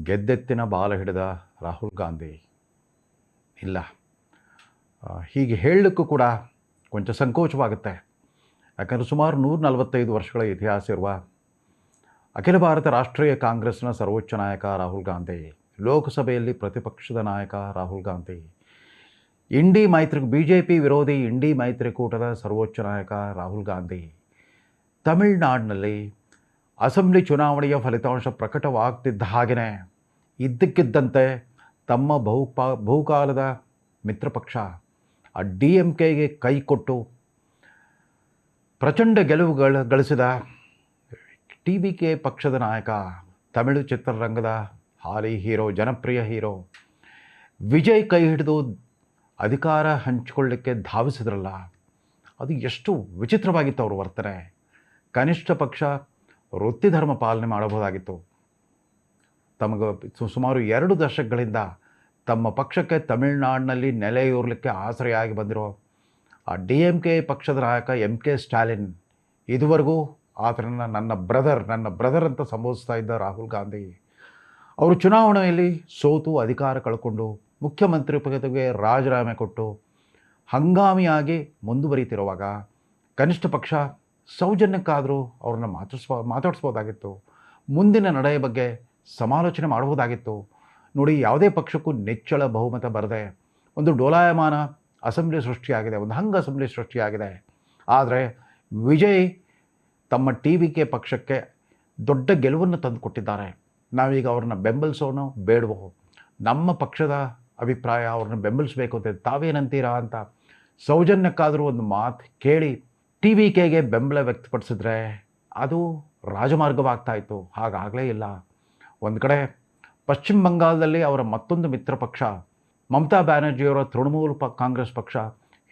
ಗೆದ್ದೆತ್ತಿನ ಬಾಲ ಹಿಡಿದ ರಾಹುಲ್ ಗಾಂಧಿ ಇಲ್ಲ. ಹೀಗೆ ಹೇಳಲಿಕ್ಕೂ ಕೂಡ ಕೊಂಚ ಸಂಕೋಚವಾಗುತ್ತೆ. ಯಾಕಂದರೆ ಸುಮಾರು 145 ವರ್ಷಗಳ ಇತಿಹಾಸ ಇರುವ ಅಖಿಲ ಭಾರತ ರಾಷ್ಟ್ರೀಯ ಕಾಂಗ್ರೆಸ್ನ ಸರ್ವೋಚ್ಚ ನಾಯಕ ರಾಹುಲ್ ಗಾಂಧಿ, ಲೋಕಸಭೆಯಲ್ಲಿ ಪ್ರತಿಪಕ್ಷದ ನಾಯಕ ರಾಹುಲ್ ಗಾಂಧಿ, BJP ವಿರೋಧಿ ಇಂಡಿ ಮೈತ್ರಿಕೂಟದ ಸರ್ವೋಚ್ಚ ನಾಯಕ ರಾಹುಲ್ ಗಾಂಧಿ, ತಮಿಳುನಾಡಿನಲ್ಲಿ ಅಸೆಂಬ್ಲಿ ಚುನಾವಣೆಯ ಫಲಿತಾಂಶ ಪ್ರಕಟವಾಗ್ತಿದ್ದ ಹಾಗೆಯೇ ಇದ್ದಕ್ಕಿದ್ದಂತೆ ತಮ್ಮ ಬಹುಕಾಲದ ಮಿತ್ರಪಕ್ಷ DMKಗೆ ಕೈ ಕೊಟ್ಟು ಪ್ರಚಂಡ ಗೆಲುವು ಗಳಿಸಿದ TVK ಪಕ್ಷದ ನಾಯಕ, ತಮಿಳು ಚಿತ್ರರಂಗದ ಹಾಲಿ ಹೀರೋ, ಜನಪ್ರಿಯ ಹೀರೋ ವಿಜಯ್ ಕೈ ಹಿಡಿದು ಅಧಿಕಾರ ಹಂಚಿಕೊಳ್ಳಿಕ್ಕೆ ಧಾವಿಸಿದ್ರಲ್ಲ, ಅದು ಎಷ್ಟು ವಿಚಿತ್ರವಾಗಿತ್ತು ಅವ್ರ ವರ್ತನೆ. ಕನಿಷ್ಠ ಪಕ್ಷ ವೃತ್ತಿ ಧರ್ಮ ಪಾಲನೆ ಮಾಡಬಹುದಾಗಿತ್ತು. ತಮಗೆ ಸುಮಾರು 2 ದಶಕಗಳಿಂದ ತಮ್ಮ ಪಕ್ಷಕ್ಕೆ ತಮಿಳುನಾಡಿನಲ್ಲಿ ನೆಲೆಯೂರಲಿಕ್ಕೆ ಆಸರೆಯಾಗಿ ಬಂದಿರೋ ಆ DMK ಪಕ್ಷದ ನಾಯಕ MK ಸ್ಟಾಲಿನ್ ಇದುವರೆಗೂ ಆತನನ್ನು ನನ್ನ ಬ್ರದರ್ ಅಂತ ಸಂಬೋಧಿಸ್ತಾ ಇದ್ದ ರಾಹುಲ್ ಗಾಂಧಿ ಅವರು ಚುನಾವಣೆಯಲ್ಲಿ ಸೋತು ಅಧಿಕಾರ ಕಳ್ಕೊಂಡು ಮುಖ್ಯಮಂತ್ರಿ ಪದವಿಗೆ ರಾಜೀನಾಮೆ ಕೊಟ್ಟು ಹಂಗಾಮಿಯಾಗಿ ಮುಂದುವರಿತಿರುವಾಗ ಕನಿಷ್ಠ ಪಕ್ಷ ಸೌಜನ್ಯಕ್ಕಾದರೂ ಅವ್ರನ್ನ ಮಾತಾಡಿಸ್ಬೋದಾಗಿತ್ತು. ಮುಂದಿನ ನಡೆಯ ಬಗ್ಗೆ ಸಮಾಲೋಚನೆ ಮಾಡಬಹುದಾಗಿತ್ತು. ನೋಡಿ, ಯಾವುದೇ ಪಕ್ಷಕ್ಕೂ ನಿಚ್ಚಳ ಬಹುಮತ ಬರದೆ ಒಂದು ಡೋಲಾಯಮಾನ ಅಸೆಂಬ್ಲಿ ಸೃಷ್ಟಿಯಾಗಿದೆ, ಒಂದು ಹಂಗ ಅಸೆಂಬ್ಲಿ ಸೃಷ್ಟಿಯಾಗಿದೆ. ಆದರೆ ವಿಜಯ್ ತಮ್ಮ TVK ಪಕ್ಷಕ್ಕೆ ದೊಡ್ಡ ಗೆಲುವನ್ನು ತಂದುಕೊಟ್ಟಿದ್ದಾರೆ. ನಾವೀಗ ಅವ್ರನ್ನ ಬೆಂಬಲಿಸೋನೋ ಬೇಡವೋ, ನಮ್ಮ ಪಕ್ಷದ ಅಭಿಪ್ರಾಯ ಅವ್ರನ್ನ ಬೆಂಬಲಿಸಬೇಕು ಅಂತ ತಾವೇನಂತೀರಾ ಅಂತ ಸೌಜನ್ಯಕ್ಕಾದರೂ ಒಂದು ಮಾತು ಕೇಳಿ TVKಗೆ ಬೆಂಬಲ ವ್ಯಕ್ತಪಡಿಸಿದ್ರೆ ಅದು ರಾಜಮಾರ್ಗವಾಗ್ತಾಯಿತ್ತು. ಹಾಗಾಗಲೇ ಇಲ್ಲ. ಒಂದು ಕಡೆ ಪಶ್ಚಿಮ ಬಂಗಾಳದಲ್ಲಿ ಅವರ ಮತ್ತೊಂದು ಮಿತ್ರ ಪಕ್ಷ ಮಮತಾ ಬ್ಯಾನರ್ಜಿಯವರ ತೃಣಮೂಲ ಕಾಂಗ್ರೆಸ್ ಪಕ್ಷ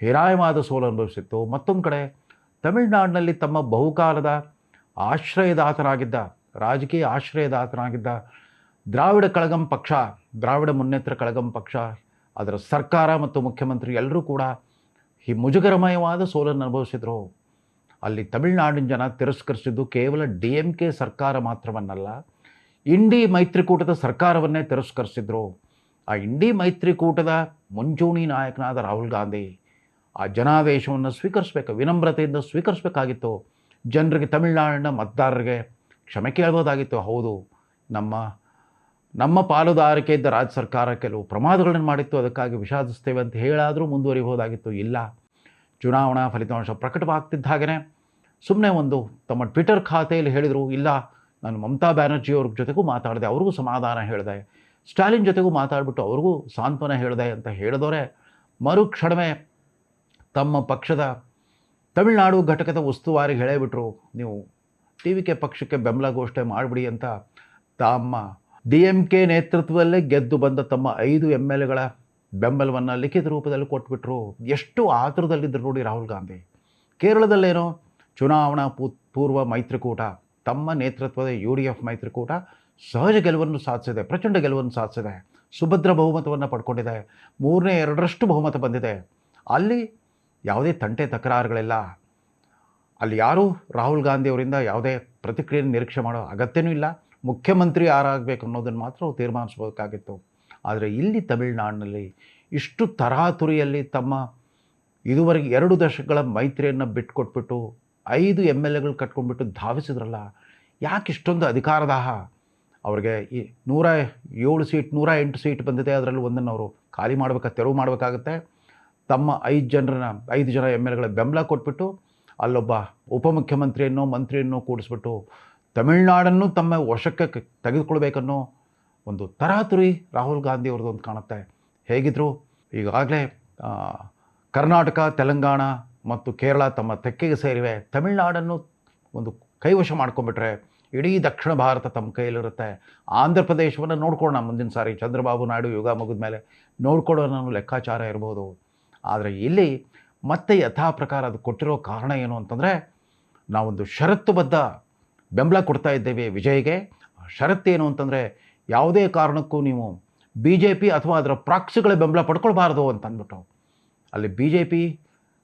ಹೀರಾಯವಾದ ಸೋಲು ಅನುಭವಿಸಿತ್ತು. ಮತ್ತೊಂದು ಕಡೆ ತಮಿಳುನಾಡಿನಲ್ಲಿ ತಮ್ಮ ಬಹುಕಾಲದ ರಾಜಕೀಯ ಆಶ್ರಯದಾತನಾಗಿದ್ದ ದ್ರಾವಿಡ ಮುನ್ನೇತ್ರ ಕಳಗಂ ಪಕ್ಷ, ಅದರ ಸರ್ಕಾರ ಮತ್ತು ಮುಖ್ಯಮಂತ್ರಿ ಎಲ್ಲರೂ ಕೂಡ ಈ ಮುಜುಗರಮಯವಾದ ಸೋಲನ್ನು ಅನುಭವಿಸಿದರು. ಅಲ್ಲಿ ತಮಿಳುನಾಡಿನ ಜನ ತಿರಸ್ಕರಿಸಿದ್ದು ಕೇವಲ DMK ಸರ್ಕಾರ ಮಾತ್ರವನ್ನಲ್ಲ, ಇಂಡಿ ಮೈತ್ರಿಕೂಟದ ಸರ್ಕಾರವನ್ನೇ ತಿರಸ್ಕರಿಸಿದ್ರು. ಆ ಇಂಡಿ ಮೈತ್ರಿಕೂಟದ ಮುಂಚೂಣಿ ನಾಯಕನಾದ ರಾಹುಲ್ ಗಾಂಧಿ ಆ ಜನಾದೇಶವನ್ನು ವಿನಮ್ರತೆಯಿಂದ ಸ್ವೀಕರಿಸಬೇಕಾಗಿತ್ತು. ಜನರಿಗೆ, ತಮಿಳುನಾಡಿನ ಮತದಾರರಿಗೆ ಕ್ಷಮೆ ಕೇಳ್ಬೋದಾಗಿತ್ತು. ಹೌದು, ನಮ್ಮ ಪಾಲುದಾರಿಕೆ ಇದ್ದ ರಾಜ್ಯ ಸರ್ಕಾರ ಕೆಲವು ಪ್ರಮಾದಗಳನ್ನು ಮಾಡಿತ್ತು, ಅದಕ್ಕಾಗಿ ವಿಷಾದಿಸ್ತೇವೆ ಅಂತ ಹೇಳಾದರೂ ಮುಂದುವರಿಬಹುದಾಗಿತ್ತು. ಇಲ್ಲ, ಚುನಾವಣಾ ಫಲಿತಾಂಶ ಪ್ರಕಟವಾಗ್ತಿದ್ದ ಹಾಗೆಯೇ ಸುಮ್ಮನೆ ತಮ್ಮ ಟ್ವಿಟರ್ ಖಾತೆಯಲ್ಲಿ ಹೇಳಿದರು, ಇಲ್ಲ ನಾನು ಮಮತಾ ಬ್ಯಾನರ್ಜಿಯವ್ರ ಜೊತೆಗೂ ಮಾತಾಡಿದೆ, ಅವ್ರಿಗೂ ಸಮಾಧಾನ ಹೇಳಿದೆ, ಸ್ಟಾಲಿನ್ ಜೊತೆಗೂ ಮಾತಾಡಿಬಿಟ್ಟು ಅವ್ರಿಗೂ ಸಾಂತ್ವನ ಹೇಳಿದೆ ಅಂತ ಹೇಳಿದವರೇ ಮರುಕ್ಷಣವೇ ತಮ್ಮ ಪಕ್ಷದ ತಮಿಳುನಾಡು ಘಟಕದ ಉಸ್ತುವಾರಿಗೆ ಹೇಳಿಬಿಟ್ರು, ನೀವು TVK ಪಕ್ಷಕ್ಕೆ ಬೆಂಬಲ ಘೋಷಣೆ ಮಾಡಿಬಿಡಿ ಅಂತ. ತಮ್ಮ DMK ನೇತೃತ್ವದಲ್ಲೇ ಗೆದ್ದು ಬಂದ ತಮ್ಮ 5 MLAಗಳ ಬೆಂಬಲವನ್ನು ಲಿಖಿತ ರೂಪದಲ್ಲಿ ಕೊಟ್ಬಿಟ್ರು. ಎಷ್ಟು ಆತುರದಲ್ಲಿದ್ದರು ನೋಡಿ ರಾಹುಲ್ ಗಾಂಧಿ. ಕೇರಳದಲ್ಲೇನೋ ಚುನಾವಣಾ ಪೂರ್ವ ಮೈತ್ರಿಕೂಟ, ತಮ್ಮ ನೇತೃತ್ವದ UDF ಮೈತ್ರಿಕೂಟ ಸಹಜ ಗೆಲುವನ್ನು ಸಾಧಿಸಿದೆ, ಪ್ರಚಂಡ ಗೆಲುವನ್ನು ಸಾಧಿಸಿದೆ, ಸುಭದ್ರ ಬಹುಮತವನ್ನು ಪಡ್ಕೊಂಡಿದೆ, 3/2 ಬಹುಮತ ಬಂದಿದೆ. ಅಲ್ಲಿ ಯಾವುದೇ ತಂಟೆ ತಕರಾರುಗಳಿಲ್ಲ. ಅಲ್ಲಿ ಯಾರೂ ರಾಹುಲ್ ಗಾಂಧಿ ಅವರಿಂದ ಯಾವುದೇ ಪ್ರತಿಕ್ರಿಯೆಯನ್ನು ನಿರೀಕ್ಷೆ ಮಾಡೋ ಅಗತ್ಯವೂ ಇಲ್ಲ. ಮುಖ್ಯಮಂತ್ರಿ ಯಾರಾಗಬೇಕು ಅನ್ನೋದನ್ನು ಮಾತ್ರ ತೀರ್ಮಾನಿಸಬೇಕಾಗಿತ್ತು. ಆದರೆ ಇಲ್ಲಿ ತಮಿಳುನಾಡಿನಲ್ಲಿ ಇಷ್ಟು ತರಾತುರಿಯಲ್ಲಿ ತಮ್ಮ ಇದುವರೆಗೆ 2 ದಶಕಗಳ ಮೈತ್ರಿಯನ್ನು ಬಿಟ್ಟುಕೊಟ್ಬಿಟ್ಟು 5 MLAಗಳು ಕಟ್ಕೊಂಡ್ಬಿಟ್ಟು ಧಾವಿಸಿದ್ರಲ್ಲ, ಯಾಕೆ ಇಷ್ಟೊಂದು ಅಧಿಕಾರದಾಹ? ಅವ್ರಿಗೆ ಈ 108 ಸೀಟ್ ಬಂದಿದೆ, ಅದರಲ್ಲಿ ಒಂದನ್ನು ಅವರು ತೆರವು ಮಾಡಬೇಕಾಗತ್ತೆ. ತಮ್ಮ 5 ಜನ MLAಗಳ ಬೆಂಬಲ ಕೊಟ್ಬಿಟ್ಟು ಅಲ್ಲೊಬ್ಬ ಉಪಮುಖ್ಯಮಂತ್ರಿಯನ್ನೋ ಮಂತ್ರಿಯನ್ನೋ ಕೂಡಿಸ್ಬಿಟ್ಟು ತಮಿಳುನಾಡನ್ನು ತಮ್ಮ ವಶಕ್ಕೆ ತೆಗೆದುಕೊಳ್ಬೇಕನ್ನೋ ಒಂದು ತರಾತುರಿ ರಾಹುಲ್ ಗಾಂಧಿ ಅವ್ರದ್ದು ಒಂದು ಕಾಣುತ್ತೆ. ಹೇಗಿದ್ರು ಈಗಾಗಲೇ ಕರ್ನಾಟಕ, ತೆಲಂಗಾಣ ಮತ್ತು ಕೇರಳ ತಮ್ಮ ತೆಕ್ಕೆಗೆ ಸೇರಿವೆ. ತಮಿಳುನಾಡನ್ನು ಒಂದು ಕೈವಶ ಮಾಡ್ಕೊಂಡ್ಬಿಟ್ರೆ ಇಡೀ ದಕ್ಷಿಣ ಭಾರತ ತಮ್ಮ ಕೈಯಲ್ಲಿರುತ್ತೆ. ಆಂಧ್ರ ಪ್ರದೇಶವನ್ನು ನೋಡ್ಕೊಳ್ಳೋಣ, ಮುಂದಿನ ಸಾರಿ ಚಂದ್ರಬಾಬು ನಾಯ್ಡು ಯುಗ ಮುಗಿದ ಮೇಲೆ ನೋಡ್ಕೊಳ್ಳೋಣ ಅನ್ನೋ ಲೆಕ್ಕಾಚಾರ ಇರ್ಬೋದು. ಆದರೆ ಇಲ್ಲಿ ಮತ್ತೆ ಯಥಾ ಪ್ರಕಾರ ಅದು ಕೊಟ್ಟಿರೋ ಕಾರಣ ಏನು ಅಂತಂದರೆ, ನಾವೊಂದು ಷರತ್ತುಬದ್ಧ ಬೆಂಬಲ ಕೊಡ್ತಾ ಇದ್ದೇವೆ ವಿಜಯ್ಗೆ. ಷರತ್ತೇನು ಅಂತಂದರೆ, ಯಾವುದೇ ಕಾರಣಕ್ಕೂ ನೀವು BJP ಅಥವಾ ಅದರ ಪ್ರಾಕ್ಸಿಗಳ ಬೆಂಬಲ ಪಡ್ಕೊಳ್ಬಾರ್ದು ಅಂತ ಅಂದ್ಬಿಟ್ಟು. ಅಲ್ಲಿ BJP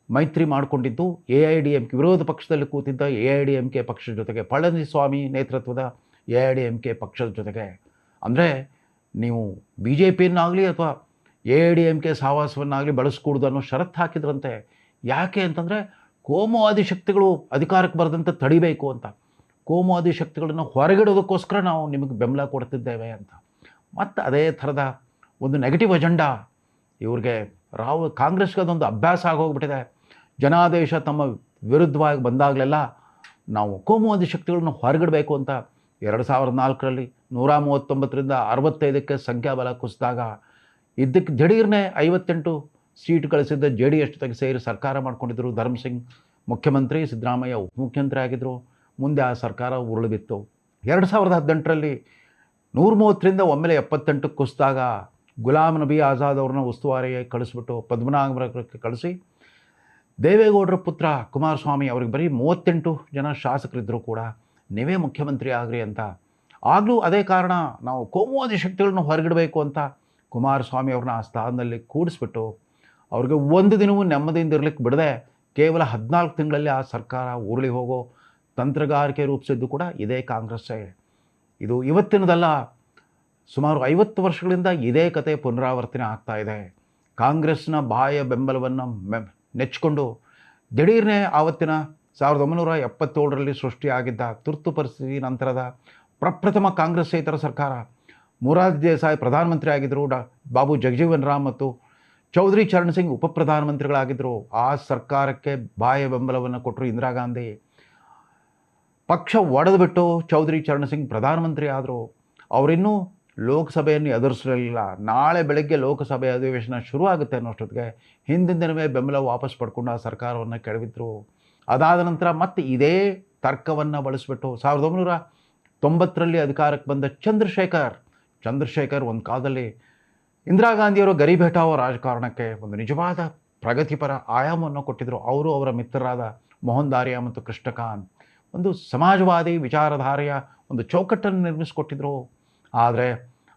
ಮೈತ್ರಿ ಮಾಡಿಕೊಂಡಿದ್ದು AIADMK ವಿರೋಧ ಪಕ್ಷದಲ್ಲಿ ಕೂತಿದ್ದ AIADMK ಪಕ್ಷದ ಜೊತೆಗೆ, ಪಳನಿಸ್ವಾಮಿ ನೇತೃತ್ವದ AIADMK ಪಕ್ಷದ ಜೊತೆಗೆ. ಅಂದರೆ ನೀವು ಬಿ ಜೆ ಪಿಯನ್ನಾಗಲಿ ಅಥವಾ AIADMK ಸಹವಾಸವನ್ನಾಗಲಿ ಬಳಸ್ಕೂಡ್ದು ಅನ್ನೋ ಷರತ್ತು ಹಾಕಿದ್ರಂತೆ. ಯಾಕೆ ಅಂತಂದರೆ ಕೋಮುವಾದಿ ಶಕ್ತಿಗಳು ಅಧಿಕಾರಕ್ಕೆ ಬರದಂತೆ ತಡಿಬೇಕು ಅಂತ. ಕೋಮುವಾದಿ ಶಕ್ತಿಗಳನ್ನು ಹೊರಗಿಡೋದಕ್ಕೋಸ್ಕರ ನಾವು ನಿಮಗೆ ಬೆಂಬಲ ಕೊಡ್ತಿದ್ದೇವೆ ಅಂತ. ಮತ್ತು ಅದೇ ಥರದ ಒಂದು ನೆಗೆಟಿವ್ ಅಜೆಂಡಾ ಇವ್ರಿಗೆ ಕಾಂಗ್ರೆಸ್ಗೆ ಅದೊಂದು ಅಭ್ಯಾಸ ಆಗೋಗ್ಬಿಟ್ಟಿದೆ. ಜನಾದೇಶ ತಮ್ಮ ವಿರುದ್ಧವಾಗಿ ಬಂದಾಗಲೆಲ್ಲ ನಾವು ಕೋಮುವಾದಿ ಶಕ್ತಿಗಳನ್ನು ಹೊರಗಿಡಬೇಕು ಅಂತ 2004ರಲ್ಲಿ 139ರಿಂದ 65ಕ್ಕೆ ಸಂಖ್ಯಾಬಲ ಕುಸಿದಾಗ ಇದಕ್ಕೆ ದಿಢೀರ್ನೆ 58 ಸೀಟ್ ಗಳಿಸಿದ್ದ JDS ಜೊತೆಗೆ ಸೇರಿ ಸರ್ಕಾರ ಮಾಡ್ಕೊಂಡಿದ್ದರು. ಧರ್ಮಸಿಂಗ್ ಮುಖ್ಯಮಂತ್ರಿ, ಸಿದ್ದರಾಮಯ್ಯ ಉಪಮುಖ್ಯಮಂತ್ರಿ ಆಗಿದ್ದರು. ಮುಂದೆ ಆ ಸರ್ಕಾರ ಉರುಳು ಬಿತ್ತು. 2018ರಲ್ಲಿ 130ರಿಂದ ಒಮ್ಮೆಲೆ 78ಕ್ಕೆ ಕುಸಿದಾಗ ಗುಲಾಂ ನಬಿ ಆಜಾದ್ ಅವ್ರನ್ನ ಉಸ್ತುವಾರಿಯಾಗಿ ಕಳಿಸ್ಬಿಟ್ಟು ಪದ್ಮನಾಭಕ್ಕೆ ಕಳಿಸಿ ದೇವೇಗೌಡರ ಪುತ್ರ ಕುಮಾರಸ್ವಾಮಿ ಅವ್ರಿಗೆ ಬರೀ 38 ಜನ ಶಾಸಕರಿದ್ದರೂ ಕೂಡ ನೀವೇ ಮುಖ್ಯಮಂತ್ರಿ ಆಗ್ರಿ ಅಂತ. ಆಗಲೂ ಅದೇ ಕಾರಣ, ನಾವು ಕೋಮುವಾದಿ ಶಕ್ತಿಗಳನ್ನು ಹೊರಗಿಡಬೇಕು ಅಂತ ಕುಮಾರಸ್ವಾಮಿ ಅವ್ರನ್ನ ಆ ಸ್ಥಾನದಲ್ಲಿ ಕೂಡಿಸ್ಬಿಟ್ಟು ಅವ್ರಿಗೆ ಒಂದು ದಿನವೂ ನೆಮ್ಮದಿಯಿಂದ ಇರಲಿಕ್ಕೆ ಬಿಡದೆ ಕೇವಲ 14 ತಿಂಗಳಲ್ಲಿ ಆ ಸರ್ಕಾರ ಉರುಳಿ ಹೋಗೋ ತಂತ್ರಗಾರಿಕೆ ರೂಪಿಸಿದ್ದು ಕೂಡ ಇದೇ ಕಾಂಗ್ರೆಸ್ಸೇ. ಇದು ಇವತ್ತಿನದಲ್ಲ, ಸುಮಾರು 50 ವರ್ಷಗಳಿಂದ ಇದೇ ಕತೆ ಪುನರಾವರ್ತನೆ ಆಗ್ತಾ ಇದೆ. ಕಾಂಗ್ರೆಸ್ನ ಬಾಹ್ಯ ಬೆಂಬಲವನ್ನು ನೆಚ್ಚಿಕೊಂಡು ದಿಢೀರ್ನೆ ಆವತ್ತಿನ 1977ರಲ್ಲಿ ಸೃಷ್ಟಿಯಾಗಿದ್ದ ತುರ್ತು ಪರಿಸ್ಥಿತಿ ನಂತರದ ಪ್ರಪ್ರಥಮ ಕಾಂಗ್ರೆಸ್ಸೇತರ ಸರ್ಕಾರ, ಮೊರಾರ್ಜಿ ದೇಸಾಯಿ ಪ್ರಧಾನಮಂತ್ರಿ ಆಗಿದ್ದರು, ಬಾಬು ಜಗಜೀವನ್ ರಾಮ್ ಮತ್ತು ಚೌಧರಿ ಚರಣ್ ಸಿಂಗ್ ಉಪಪ್ರಧಾನಮಂತ್ರಿಗಳಾಗಿದ್ದರು. ಆ ಸರ್ಕಾರಕ್ಕೆ ಬಾಹ್ಯ ಬೆಂಬಲವನ್ನು ಕೊಟ್ಟರು ಇಂದಿರಾ ಗಾಂಧಿ. ಪಕ್ಷ ಒಡೆದುಬಿಟ್ಟು ಚೌಧರಿ ಚರಣ್ ಸಿಂಗ್ ಪ್ರಧಾನಮಂತ್ರಿ ಆದರು. ಅವರಿನ್ನೂ ಲೋಕಸಭೆಯನ್ನು ಎದುರಿಸಲಿಲ್ಲ. ನಾಳೆ ಬೆಳಗ್ಗೆ ಲೋಕಸಭೆ ಅಧಿವೇಶನ ಶುರುವಾಗುತ್ತೆ ಅನ್ನೋಷ್ಟೊತ್ತಿಗೆ ಹಿಂದಿನ ದಿನವೇ ಬೆಂಬಲ ವಾಪಸ್ ಪಡ್ಕೊಂಡು ಆ ಸರ್ಕಾರವನ್ನು ಕೆಡವಿದ್ರು. ಅದಾದ ನಂತರ ಮತ್ತೆ ಇದೇ ತರ್ಕವನ್ನು ಬಳಸಿಬಿಟ್ಟು 1990ರಲ್ಲಿ ಅಧಿಕಾರಕ್ಕೆ ಬಂದ ಚಂದ್ರಶೇಖರ್ ಒಂದು ಕಾಲದಲ್ಲಿ ಇಂದಿರಾ ಗಾಂಧಿಯವರು ಗರೀಬ್ ಹಠಾವೋ ರಾಜಕಾರಣಕ್ಕೆ ಒಂದು ನಿಜವಾದ ಪ್ರಗತಿಪರ ಆಯಾಮವನ್ನು ಕೊಟ್ಟಿದ್ದರು. ಅವರು ಅವರ ಮಿತ್ರರಾದ ಮೋಹನ್ ದಾರಿಯಾ ಮತ್ತು ಕೃಷ್ಣಕಾಂತ್ ಒಂದು ಸಮಾಜವಾದಿ ವಿಚಾರಧಾರೆಯ ಒಂದು ಚೌಕಟ್ಟನ್ನು ನಿರ್ಮಿಸಿಕೊಟ್ಟಿದ್ರು. ಆದರೆ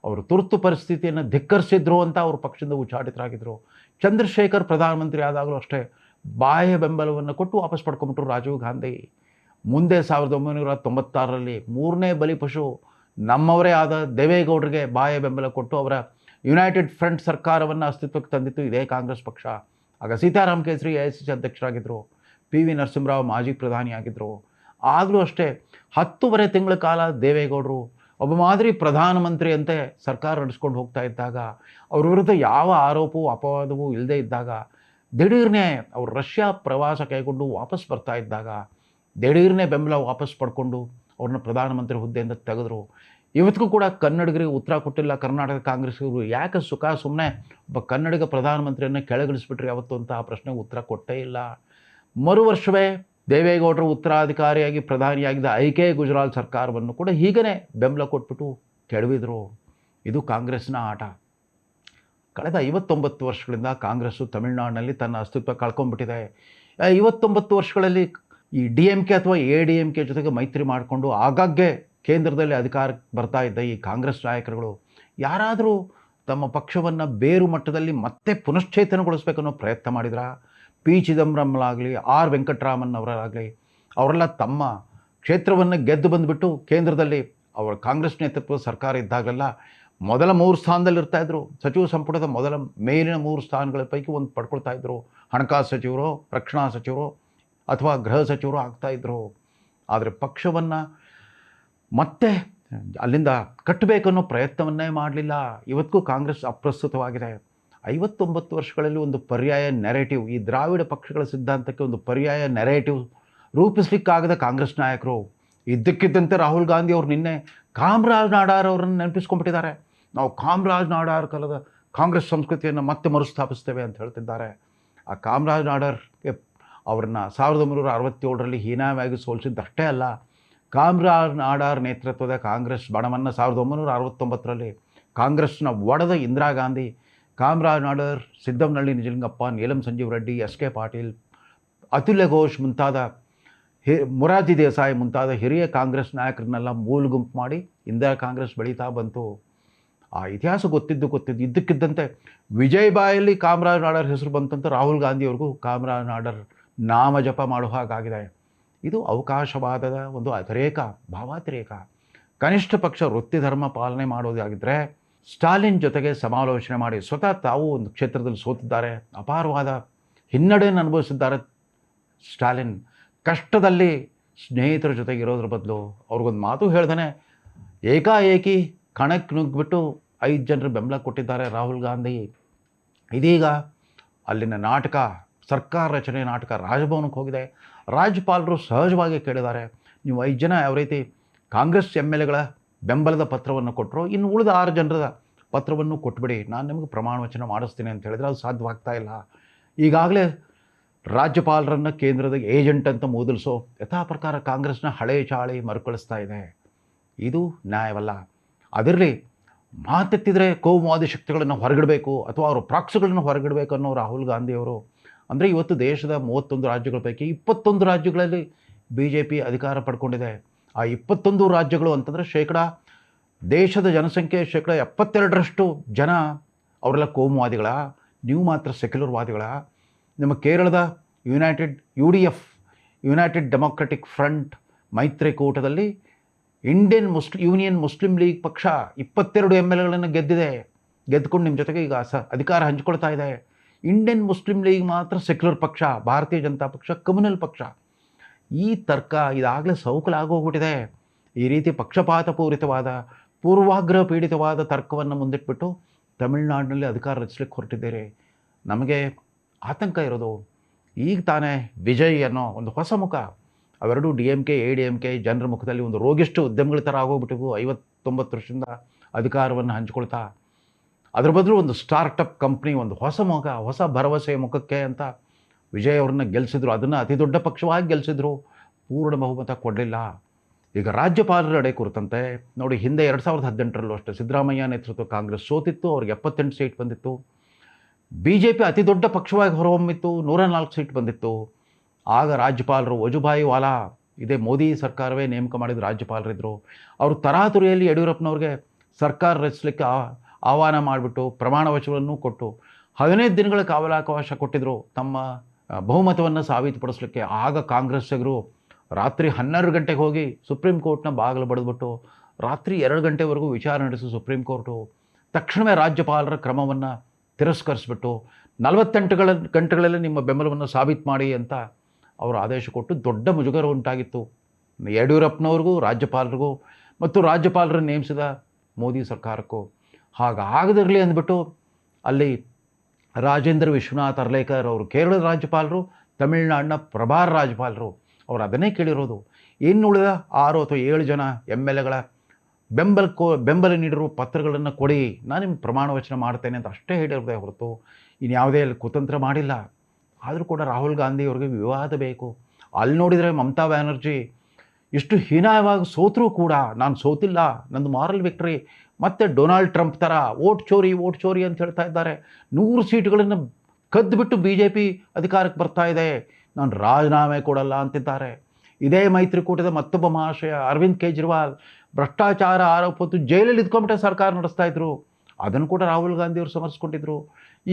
ಅವರು ತುರ್ತು ಪರಿಸ್ಥಿತಿಯನ್ನು ಧಿಕ್ಕರಿಸಿದ್ರು ಅಂತ ಅವರು ಪಕ್ಷದಿಂದ ಉಚ್ಚಾಟಿತರಾಗಿದ್ದರು. ಚಂದ್ರಶೇಖರ್ ಪ್ರಧಾನಮಂತ್ರಿ ಆದಾಗಲೂ ಅಷ್ಟೇ ಬಾಹ್ಯ ಬೆಂಬಲವನ್ನು ಕೊಟ್ಟು ವಾಪಸ್ ಪಡ್ಕೊಂಬಿಟ್ರು ರಾಜೀವ್ ಗಾಂಧಿ. ಮುಂದೆ 1996ರಲ್ಲಿ 3ನೇ ಬಲಿಪಶು ನಮ್ಮವರೇ ಆದ ದೇವೇಗೌಡರಿಗೆ ಬಾಹ್ಯ ಬೆಂಬಲ ಕೊಟ್ಟು ಅವರ ಯುನೈಟೆಡ್ ಫ್ರಂಟ್ ಸರ್ಕಾರವನ್ನು ಅಸ್ತಿತ್ವಕ್ಕೆ ತಂದಿತ್ತು ಇದೇ ಕಾಂಗ್ರೆಸ್ ಪಕ್ಷ. ಆಗ ಸೀತಾರಾಮ್ ಕೇಸರಿ AICC ಅಧ್ಯಕ್ಷರಾಗಿದ್ದರು, PV ನರಸಿಂಹರಾವ್ ಮಾಜಿ ಪ್ರಧಾನಿಯಾಗಿದ್ದರು. ಆಗಲೂ ಅಷ್ಟೇ 10 ತಿಂಗಳ ಕಾಲ ದೇವೇಗೌಡರು ಒಬ್ಬ ಮಾದರಿ ಪ್ರಧಾನಮಂತ್ರಿಯಂತೆ ಸರ್ಕಾರ ನಡೆಸ್ಕೊಂಡು ಹೋಗ್ತಾ ಇದ್ದಾಗ, ಅವ್ರ ವಿರುದ್ಧ ಯಾವ ಆರೋಪವೂ ಅಪವಾದವೂ ಇಲ್ಲದೇ ಇದ್ದಾಗ, ದಿಢೀರ್ನೆ ಅವರು ರಷ್ಯಾ ಪ್ರವಾಸ ಕೈಗೊಂಡು ವಾಪಸ್ ಬರ್ತಾ ಇದ್ದಾಗ ದಿಢೀರ್ನೆ ಬೆಂಬಲ ವಾಪಸ್ ಪಡ್ಕೊಂಡು ಅವ್ರನ್ನ ಪ್ರಧಾನಮಂತ್ರಿ ಹುದ್ದೆಯಿಂದ ತೆಗೆದ್ರು. ಇವತ್ತಿಗೂ ಕೂಡ ಕನ್ನಡಿಗರಿಗೆ ಉತ್ತರ ಕೊಟ್ಟಿಲ್ಲ ಕರ್ನಾಟಕ ಕಾಂಗ್ರೆಸ್ಸಿಗರು. ಯಾಕೆ ಸುಮ್ಮನೆ ಒಬ್ಬ ಕನ್ನಡಿಗ ಪ್ರಧಾನಮಂತ್ರಿಯನ್ನು ಕೆಳಗಿಳಿಸ್ಬಿಟ್ರಿ ಯಾವತ್ತು ಅಂತ ಆ ಪ್ರಶ್ನೆಗೆ ಉತ್ತರ ಕೊಟ್ಟೇ ಇಲ್ಲ. ಮರು ವರ್ಷವೇ ದೇವೇಗೌಡರು ಉತ್ತರಾಧಿಕಾರಿಯಾಗಿ ಪ್ರಧಾನಿಯಾಗಿದ್ದ IK ಗುಜರಾಲ್ ಸರ್ಕಾರವನ್ನು ಕೂಡ ಹೀಗೇ ಬೆಂಬಲ ಕೊಟ್ಬಿಟ್ಟು ಕೆಡವಿದರು. ಇದು ಕಾಂಗ್ರೆಸ್ನ ಆಟ. ಕಳೆದ 59 ವರ್ಷಗಳಿಂದ ಕಾಂಗ್ರೆಸ್ಸು ತಮಿಳುನಾಡಿನಲ್ಲಿ ತನ್ನ ಅಸ್ತಿತ್ವ ಕಳ್ಕೊಂಡ್ಬಿಟ್ಟಿದೆ. 59 ವರ್ಷಗಳಲ್ಲಿ ಈ DMK ಅಥವಾ AIADMK ಜೊತೆಗೆ ಮೈತ್ರಿ ಮಾಡಿಕೊಂಡು ಆಗಾಗ್ಗೆ ಕೇಂದ್ರದಲ್ಲಿ ಅಧಿಕಾರಕ್ಕೆ ಬರ್ತಾ ಇದ್ದ ಈ ಕಾಂಗ್ರೆಸ್ ನಾಯಕರುಗಳು ಯಾರಾದರೂ ತಮ್ಮ ಪಕ್ಷವನ್ನು ಬೇರು ಮಟ್ಟದಲ್ಲಿ ಮತ್ತೆ ಪುನಶ್ಚೇತನಗೊಳಿಸಬೇಕನ್ನೋ ಪ್ರಯತ್ನ ಮಾಡಿದ್ರ? P. ಚಿದಂಬರಂಲಾಗಲಿ, R. ವೆಂಕಟರಾಮನ್ ಅವರಾಗಲಿ, ಅವರೆಲ್ಲ ತಮ್ಮ ಕ್ಷೇತ್ರವನ್ನು ಗೆದ್ದು ಬಂದುಬಿಟ್ಟು ಕೇಂದ್ರದಲ್ಲಿ ಅವರ ಕಾಂಗ್ರೆಸ್ ನೇತೃತ್ವದ ಸರ್ಕಾರ ಇದ್ದಾಗಲೆಲ್ಲ ಮೊದಲ 3 ಸ್ಥಾನದಲ್ಲಿರ್ತಾಯಿದ್ರು. ಸಚಿವ ಸಂಪುಟದ ಮೇಲಿನ 3 ಸ್ಥಾನಗಳ ಪೈಕಿ ಒಂದು ಪಡ್ಕೊಳ್ತಾ ಇದ್ದರು. ಹಣಕಾಸು ಸಚಿವರು, ರಕ್ಷಣಾ ಸಚಿವರು ಅಥವಾ ಗೃಹ ಸಚಿವರು ಆಗ್ತಾಯಿದ್ರು. ಆದರೆ ಪಕ್ಷವನ್ನು ಮತ್ತೆ ಅಲ್ಲಿಂದ ಕಟ್ಟಬೇಕನ್ನೋ ಪ್ರಯತ್ನವನ್ನೇ ಮಾಡಲಿಲ್ಲ. ಇವತ್ತಿಗೂ ಕಾಂಗ್ರೆಸ್ ಅಪ್ರಸ್ತುತವಾಗಿದೆ. 59 ವರ್ಷಗಳಲ್ಲಿ ಒಂದು ಪರ್ಯಾಯ ನೆರೇಟಿವ್, ಈ ದ್ರಾವಿಡ ಪಕ್ಷಗಳ ಸಿದ್ಧಾಂತಕ್ಕೆ ಒಂದು ಪರ್ಯಾಯ ನೆರೇಟಿವ್ ರೂಪಿಸಲಿಕ್ಕಾಗದ ಕಾಂಗ್ರೆಸ್ ನಾಯಕರು ಇದ್ದಕ್ಕಿದ್ದಂತೆ ರಾಹುಲ್ ಗಾಂಧಿ ಅವರು ನಿನ್ನೆ ಕಾಮರಾಜ್ ನಾಡಾರ್ ಅವರನ್ನು ನೆನಪಿಸ್ಕೊಂಡ್ಬಿಟ್ಟಿದ್ದಾರೆ. ನಾವು ಕಾಮರಾಜ್ ನಾಡಾರ್ ಕಾಲದ ಕಾಂಗ್ರೆಸ್ ಸಂಸ್ಕೃತಿಯನ್ನು ಮತ್ತೆ ಮರುಸ್ಥಾಪಿಸ್ತೇವೆ ಅಂತ ಹೇಳ್ತಿದ್ದಾರೆ. ಆ ಕಾಮರಾಜ್ ನಾಡಾರ್ಗೆ ಅವ್ರನ್ನ 1967ರಲ್ಲಿ ಹೀನಾಯವಾಗಿ ಸೋಲಿಸಿದ್ದಷ್ಟೇ ಅಲ್ಲ, ಕಾಮರಾಜ್ ನಾಡಾರ್ ನೇತೃತ್ವದ ಕಾಂಗ್ರೆಸ್ ಬಣವನ್ನು 1969ರಲ್ಲಿ ಕಾಂಗ್ರೆಸ್ನ ಒಡೆದ ಇಂದಿರಾ ಗಾಂಧಿ ಕಾಮರಾಜ್ ನಾಡಾರ್, ಸಿದ್ದಮ್ನಳ್ಳಿ ನಿಜಲಿಂಗಪ್ಪ, ನೀಲಂ ಸಂಜೀವ್ ರೆಡ್ಡಿ, SK ಪಾಟೀಲ್, ಅತುಲ್ಯ ಘೋಷ್ ಮುಂತಾದ ಮೊರಾರ್ಜಿ ದೇಸಾಯಿ ಮುಂತಾದ ಹಿರಿಯ ಕಾಂಗ್ರೆಸ್ ನಾಯಕರನ್ನೆಲ್ಲ ಮೂಲ ಗುಂಪು ಮಾಡಿ ಇಂದಿರಾ ಕಾಂಗ್ರೆಸ್ ಬೆಳೀತಾ ಬಂತು. ಆ ಇತಿಹಾಸ ಗೊತ್ತಿದ್ದು ಇದ್ದಕ್ಕಿದ್ದಂತೆ ವಿಜಯ್ ಬಾಯಲ್ಲಿ ಕಾಮರಾಜ್ ನಾಡಾರ್ ಹೆಸರು ಬಂತಂತ ರಾಹುಲ್ ಗಾಂಧಿಯವ್ರಿಗೂ ಕಾಮರಾಜ್ ನಾಡಾರ್ ನಾಮ ಜಪ ಮಾಡೋ ಹಾಗಾಗಿದೆ. ಇದು ಅವಕಾಶವಾದದ ಒಂದು ಅತಿರೇಕ, ಭಾವಾತಿರೇಕ. ಕನಿಷ್ಠ ಪಕ್ಷ ವೃತ್ತಿ ಧರ್ಮ ಪಾಲನೆ ಮಾಡೋದಾಗಿದ್ದರೆ ಸ್ಟಾಲಿನ್ ಜೊತೆಗೆ ಸಮಾಲೋಚನೆ ಮಾಡಿ ಸ್ವತಃ ತಾವು ಒಂದು ಕ್ಷೇತ್ರದಲ್ಲಿ ಸೋತಿದ್ದಾರೆ, ಅಪಾರವಾದ ಹಿನ್ನಡೆಯನ್ನು ಅನುಭವಿಸಿದ್ದಾರೆ. ಸ್ಟಾಲಿನ್ ಕಷ್ಟದಲ್ಲಿ ಸ್ನೇಹಿತರ ಜೊತೆಗೆ ಇರೋದ್ರ ಬದಲು ಅವ್ರಿಗೊಂದು ಮಾತು ಹೇಳ್ದೇ ಏಕಾಏಕಿ ಕಣಕ್ಕೆ ನುಗ್ಗಿಬಿಟ್ಟು 5 ಜನರು ಬೆಂಬಲ ಕೊಟ್ಟಿದ್ದಾರೆ ರಾಹುಲ್ ಗಾಂಧಿ. ಇದೀಗ ಅಲ್ಲಿನ ನಾಟಕ, ಸರ್ಕಾರ ರಚನೆ ನಾಟಕ ರಾಜಭವನಕ್ಕೆ ಹೋಗಿದೆ. ರಾಜ್ಯಪಾಲರು ಸಹಜವಾಗಿ ಕೇಳಿದ್ದಾರೆ, ನೀವು 5 ಜನ ಯಾವ ರೀತಿ ಕಾಂಗ್ರೆಸ್ MLAಗಳ ಬೆಂಬಲದ ಪತ್ರವನ್ನು ಕೊಟ್ಟರು, ಇನ್ನು ಉಳಿದ 6 ಜನರ ಪತ್ರವನ್ನು ಕೊಟ್ಬಿಡಿ, ನಾನು ನಿಮಗೆ ಪ್ರಮಾಣ ವಚನ ಮಾಡಿಸ್ತೀನಿ ಅಂತ ಹೇಳಿದರೆ ಅದು ಸಾಧ್ಯವಾಗ್ತಾ ಇಲ್ಲ. ಈಗಾಗಲೇ ರಾಜ್ಯಪಾಲರನ್ನು ಕೇಂದ್ರದ ಏಜೆಂಟ್ ಅಂತ ಮೂದಲಿಸೋ ಯಥಾ ಪ್ರಕಾರ ಕಾಂಗ್ರೆಸ್ನ ಹಳೆ ಚಾಳಿ ಮರುಕಳಿಸ್ತಾ ಇದೆ. ಇದು ನ್ಯಾಯವಲ್ಲ. ಅದರಲ್ಲಿ ಮಾತೆತ್ತಿದ್ರೆ ಕೋಮುವಾದಿ ಶಕ್ತಿಗಳನ್ನು ಹೊರಗಿಡಬೇಕು ಅಥವಾ ಅವರ ಪ್ರಾಕ್ಸಿಗಳನ್ನು ಹೊರಗಿಡಬೇಕು ಅನ್ನೋ ರಾಹುಲ್ ಗಾಂಧಿಯವರು. ಅಂದರೆ ಇವತ್ತು ದೇಶದ 31 ರಾಜ್ಯಗಳ ಪೈಕಿ 21 ರಾಜ್ಯಗಳಲ್ಲಿ BJP ಅಧಿಕಾರ ಪಡ್ಕೊಂಡಿದೆ. ಆ 21 ರಾಜ್ಯಗಳು ಅಂತಂದರೆ ದೇಶದ ಜನಸಂಖ್ಯೆ 72% ಜನ ಅವರೆಲ್ಲ ಕೋಮುವಾದಿಗಳ, ನೀವು ಮಾತ್ರ ಸೆಕ್ಯುಲರ್ವಾದಿಗಳ. ನಿಮ್ಮ ಕೇರಳದ ಯುನೈಟೆಡ್ ಡೆಮೊಕ್ರೆಟಿಕ್ ಫ್ರಂಟ್ ಮೈತ್ರಿಕೂಟದಲ್ಲಿ ಯೂನಿಯನ್ ಮುಸ್ಲಿಂ ಲೀಗ್ ಪಕ್ಷ 22 MLAಗಳನ್ನು ಗೆದ್ದುಕೊಂಡು ನಿಮ್ಮ ಜೊತೆಗೆ ಈಗ ಅಧಿಕಾರ ಹಂಚಿಕೊಳ್ತಾ ಇದೆ. ಇಂಡಿಯನ್ ಮುಸ್ಲಿಂ ಲೀಗ್ ಮಾತ್ರ ಸೆಕ್ಯುಲರ್ ಪಕ್ಷ, ಭಾರತೀಯ ಜನತಾ ಪಕ್ಷ ಕಮ್ಯುನಲ್ ಪಕ್ಷ. ಈ ತರ್ಕ ಇದಾಗಲೇ ಸೌಕಲಾಗೋಗ್ಬಿಟ್ಟಿದೆ. ಈ ರೀತಿ ಪಕ್ಷಪಾತಪೂರಿತವಾದ, ಪೂರ್ವಾಗ್ರಹ ಪೀಡಿತವಾದ ತರ್ಕವನ್ನು ಮುಂದಿಟ್ಬಿಟ್ಟು ತಮಿಳುನಾಡಿನಲ್ಲಿ ಅಧಿಕಾರ ರಚಿಸಲಿಕ್ಕೆ ಹೊರಟಿದ್ದೀರಿ. ನಮಗೆ ಆತಂಕ ಇರೋದು, ಈಗ ತಾನೇ ವಿಜಯ್ ಅನ್ನೋ ಒಂದು ಹೊಸ ಮುಖ, ಅವೆರಡೂ DMK ADMK ಜನರ ಮುಖದಲ್ಲಿ ಒಂದು ರೋಗಿಷ್ಟು ಉದ್ಯಮಗಳ ಥರ ಆಗೋಗ್ಬಿಟ್ಟಿವು. 59 ವರ್ಷದಿಂದ ಅಧಿಕಾರವನ್ನು ಹಂಚಿಕೊಳ್ತಾ, ಅದ್ರ ಬದಲು ಒಂದು ಸ್ಟಾರ್ಟಪ್ ಕಂಪ್ನಿ, ಒಂದು ಹೊಸ ಮುಖ, ಹೊಸ ಭರವಸೆಯ ಮುಖಕ್ಕೆ ಅಂತ ವಿಜಯ್ ಅವ್ರನ್ನ ಗೆಲ್ಲಿಸಿದ್ರು. ಅದನ್ನು ಅತಿ ದೊಡ್ಡ ಪಕ್ಷವಾಗಿ ಗೆಲ್ಲಿಸಿದ್ರು, ಪೂರ್ಣ ಬಹುಮತ ಕೊಡಲಿಲ್ಲ. ಈಗ ರಾಜ್ಯಪಾಲರ ಎಡೆ ಕುರಿತಂತೆ ನೋಡಿ, ಹಿಂದೆ 2018ರಲ್ಲೂ ಅಷ್ಟೇ ಸಿದ್ದರಾಮಯ್ಯ ನೇತೃತ್ವ ಕಾಂಗ್ರೆಸ್ ಸೋತಿತ್ತು, ಅವ್ರಿಗೆ 78 ಸೀಟ್ ಬಂದಿತ್ತು. BJP ಅತಿ ದೊಡ್ಡ ಪಕ್ಷವಾಗಿ ಹೊರಹೊಮ್ಮಿತ್ತು, 104 ಸೀಟ್ ಬಂದಿತ್ತು. ಆಗ ರಾಜ್ಯಪಾಲರು ವಜುಭಾಯಿ ವಾಲಾ, ಇದೇ ಮೋದಿ ಸರ್ಕಾರವೇ ನೇಮಕ ಮಾಡಿದ ರಾಜ್ಯಪಾಲರಿದ್ದರು. ಅವರು ತರಾತುರಿಯಲ್ಲಿ ಯಡಿಯೂರಪ್ಪನವ್ರಿಗೆ ಸರ್ಕಾರ ರಚಿಸಲಿಕ್ಕೆ ಆಹ್ವಾನ ಮಾಡಿಬಿಟ್ಟು ಪ್ರಮಾಣ ವಚನವನ್ನು ಕೊಟ್ಟು 15 ದಿನಗಳ ಕಾವಲಾವಕಾಶ ಕೊಟ್ಟಿದ್ದರು ತಮ್ಮ ಬಹುಮತವನ್ನು ಸಾಬೀತುಪಡಿಸಲಿಕ್ಕೆ. ಆಗ ಕಾಂಗ್ರೆಸ್ಸಿಗರು ರಾತ್ರಿ 12 ಗಂಟೆಗೆ ಹೋಗಿ ಸುಪ್ರೀಂ ಕೋರ್ಟ್ನ ಬಾಗಿಲು ಬಡಿದ್ಬಿಟ್ಟು ರಾತ್ರಿ 2 ಗಂಟೆವರೆಗೂ ವಿಚಾರ ನಡೆಸಿ ಸುಪ್ರೀಂ ಕೋರ್ಟು ತಕ್ಷಣವೇ ರಾಜ್ಯಪಾಲರ ಕ್ರಮವನ್ನು ತಿರಸ್ಕರಿಸಿಬಿಟ್ಟು 48 ಗಂಟೆಗಳಲ್ಲಿ ನಿಮ್ಮ ಬೆಂಬಲವನ್ನು ಸಾಬೀತು ಮಾಡಿ ಅಂತ ಅವರು ಆದೇಶ ಕೊಟ್ಟು ದೊಡ್ಡ ಮುಜುಗರ ಉಂಟಾಗಿತ್ತು ಯಡಿಯೂರಪ್ಪನವ್ರಿಗೂ, ರಾಜ್ಯಪಾಲರಿಗೂ ಮತ್ತು ರಾಜ್ಯಪಾಲರನ್ನು ನೇಮಿಸಿದ ಮೋದಿ ಸರ್ಕಾರಕ್ಕೂ. ಹಾಗಾಗದಿರಲಿ ಅಂದ್ಬಿಟ್ಟು ಅಲ್ಲಿ ರಾಜೇಂದ್ರ ವಿಶ್ವನಾಥ್ ಅರ್ಲೇಕರ್ ಅವರು ಕೇರಳದ ರಾಜ್ಯಪಾಲರು, ತಮಿಳುನಾಡಿನ ಪ್ರಭಾರ ರಾಜ್ಯಪಾಲರು, ಅವರು ಅದನ್ನೇ ಕೇಳಿರೋದು, ಇನ್ನು ಉಳಿದ 6 ಅಥವಾ 7 ಜನ MLAಗಳ ಬೆಂಬಲ ನೀಡಿರುವ ಪತ್ರಗಳನ್ನು ಕೊಡಿ, ನಾನು ನಿಮ್ಗೆ ಪ್ರಮಾಣ ವಚನ ಮಾಡ್ತೇನೆ ಅಂತ ಅಷ್ಟೇ ಹೇಳಿರೋದೇ ಹೊರತು ಇನ್ಯಾವುದೇ ಕುತಂತ್ರ ಮಾಡಿಲ್ಲ. ಆದರೂ ಕೂಡ ರಾಹುಲ್ ಗಾಂಧಿ ಅವ್ರಿಗೆ ವಿವಾದ ಬೇಕು. ಅಲ್ಲಿ ನೋಡಿದರೆ ಮಮತಾ ಬ್ಯಾನರ್ಜಿ ಇಷ್ಟು ಹೀನಾಯವಾಗಿ ಸೋತರೂ ಕೂಡ ನಾನು ಸೋತಿಲ್ಲ, ನಂದು ಮಾರಲ್ ವಿಕ್ಟ್ರಿ, ಮತ್ತು ಡೊನಾಲ್ಡ್ ಟ್ರಂಪ್ ಥರ ವೋಟ್ ಚೋರಿ ಅಂತ ಹೇಳ್ತಾ ಇದ್ದಾರೆ. 100 ಸೀಟುಗಳನ್ನು ಕದ್ದುಬಿಟ್ಟು BJP ಅಧಿಕಾರಕ್ಕೆ ಬರ್ತಾ ಇದೆ, ನಾನು ರಾಜೀನಾಮೆ ಕೊಡಲ್ಲ ಅಂತಿದ್ದಾರೆ. ಇದೇ ಮೈತ್ರಿಕೂಟದ ಮತ್ತೊಬ್ಬ ಮಹಾಶಯ ಅರವಿಂದ್ ಕೇಜ್ರಿವಾಲ್ ಭ್ರಷ್ಟಾಚಾರ ಆರೋಪ ಹೊತ್ತು ಜೈಲಲ್ಲಿ ಇದ್ಕೊಂಬಿಟ್ಟೆ ಸರ್ಕಾರ ನಡೆಸ್ತಾ ಇದ್ರು. ಅದನ್ನು ಕೂಡ ರಾಹುಲ್ ಗಾಂಧಿ ಅವರು ಸಮರ್ಸ್ಕೊಂಡಿದ್ರು.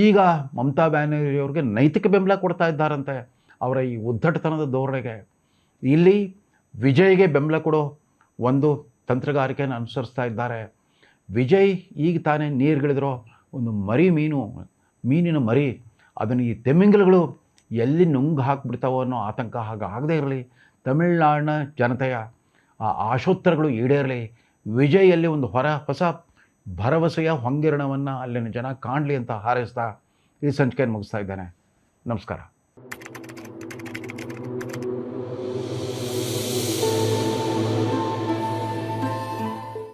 ಈಗ ಮಮತಾ ಬ್ಯಾನರ್ಜಿ ಅವ್ರಿಗೆ ನೈತಿಕ ಬೆಂಬಲ ಕೊಡ್ತಾ ಇದ್ದಾರಂತೆ ಅವರ ಈ ಉದ್ದಟತನದ ಧೋರಣೆಗೆ. ಇಲ್ಲಿ ವಿಜಯ್ಗೆ ಬೆಂಬಲ ಕೊಡೋ ಒಂದು ತಂತ್ರಗಾರಿಕೆಯನ್ನು ಅನುಸರಿಸ್ತಾ ಇದ್ದಾರೆ. ವಿಜಯ್ ಈಗ ತಾನೇ ನೀರುಗಿಳಿದಿರೋ ಒಂದು ಮೀನಿನ ಮರಿ, ಅದನ್ನು ಈ ತೆಮಿಂಗಲಗಳು ಎಲ್ಲಿ ನುಂಗು ಹಾಕಿಬಿಡ್ತಾವೋ ಅನ್ನೋ ಆತಂಕ ಹಾಗಾಗದೇ ಇರಲಿ. ತಮಿಳುನಾಡಿನ ಜನತೆಯ ಆ ಆಶೋತ್ತರಗಳು ಈಡೇರಲಿ. ವಿಜಯಲ್ಲಿ ಒಂದು ಹೊಸ ಭರವಸೆಯ ಹೊಂಗಿರಣವನ್ನು ಅಲ್ಲಿನ ಜನ ಕಾಣಲಿ ಅಂತ ಹಾರೈಸ್ತಾ ಈ ಸಂಚಿಕೆಯನ್ನು ಮುಗಿಸ್ತಾ ಇದ್ದೇನೆ. ನಮಸ್ಕಾರ.